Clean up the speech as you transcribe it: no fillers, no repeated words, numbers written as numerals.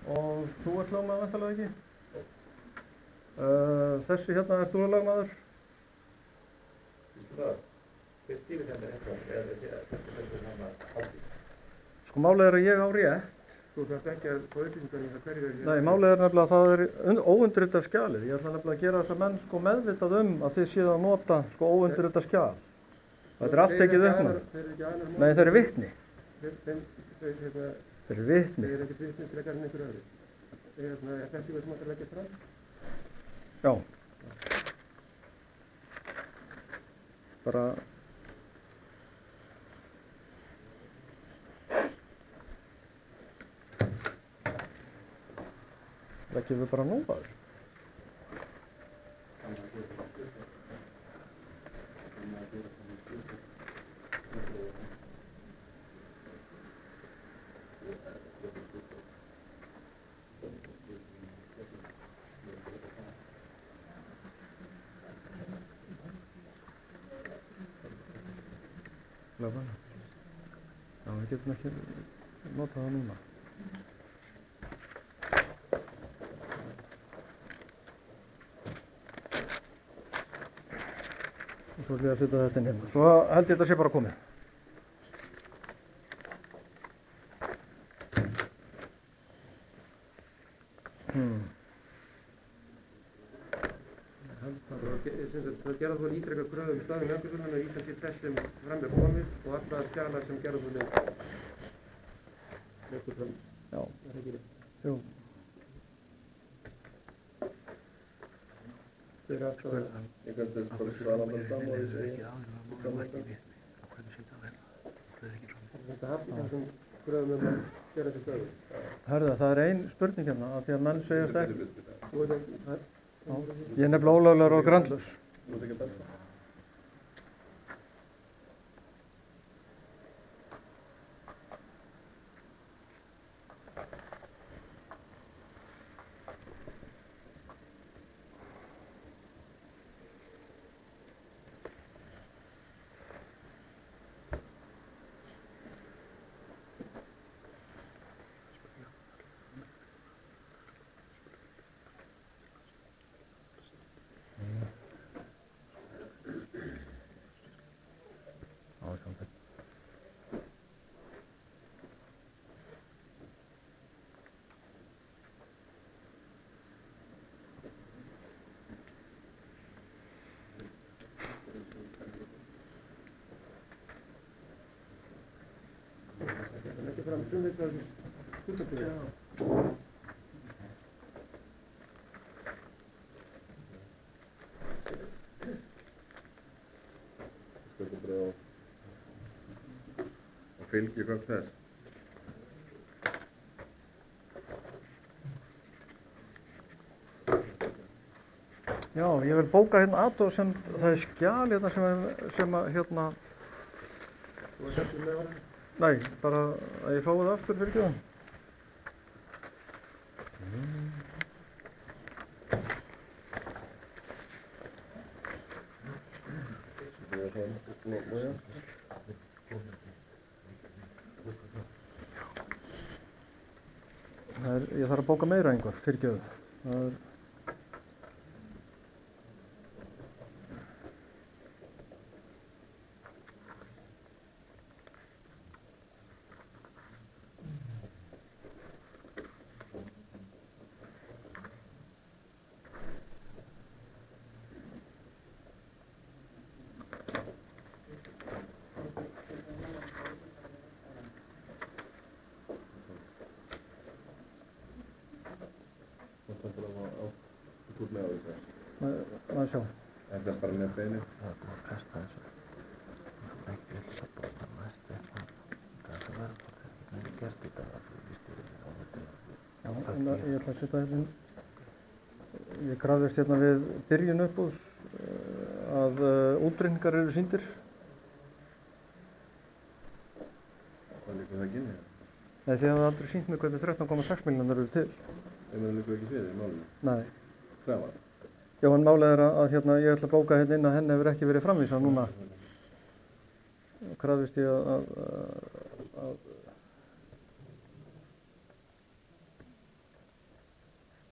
Og þú ert lögmaður væntanlega ekki? Þessi hérna, ert þú lögmaður? Vistu það? Hver stýrir þetta haldi? Sko málið er að ég á rétt. Þú þarft ekki að fá upplýsingar í það hverju er hér. Nei, málið er nefnilega að það er óundirritað skjalið. Ég ætla nefnilega að gera þess að menn sko meðvitað að þið séu að nota sko óundirritað skjal. Þetta er allt tekið upp nú. Nei, þeir eru vitni. Þeir eru vitni. Þeir eru ekki vitni frekar en einhver öðru. Er þetta eitthvað sem ætlar að leggja fram? Já. Bara... Leggjum við bara nú að þessu. Já, við getum ekki notað það núna. Og svo ætlum ég að setja þetta inn hérna. Svo held ég þetta sé bara komið. Það gerða þú ítrekka kröfum í staðum Jökulsson, þannig að vísa til þess sem fram er komið og alltaf skjala sem gerða þú Jökulsson. Já. Er það ekki rétt? Jú. Þeir eru alltaf vel. Ég kannski bara svara með það og ég segi þetta hafði þessum kröfum að gera þetta stöðu. Herðu, það er ein spurning hérna, af því að menn segjast ekki. Ég er nefnilega ólöglegur og grandlaus. Ekki fram frumvitað skuldabréf. Skuldabréf og fylgigögn þess. Já, ég vil bóka hérna athugasemd, það er skjal hérna sem að hérna... Þú var settur með honum? Nei, bara að ég fái það aftur fyrir ekki það. Ég þarf að bóka meira einhver, fyrir ekki það. Maður sjá. Þetta er bara með beinu. Það er búin að kasta þessu. Ekki vill að bóta næst eitthvað. Það er verið að þetta er gert í dag að þú vístir á þetta. Já, en ég ætla að setja hérna. Ég krafðist hérna við byrjun uppbúðs að útreikningar eru sýndir. Það líka það ekki inni. Nei, þið hafði aldrei sýnt mig hvernig 13,6 milljónir eru til. Það líka ekki fyrir í málunum. Nei. Hvað? Já, en málið er að hérna, ég ætla að bóka hérna inn að henni hefur ekki verið framvísað núna. Krafðist ég að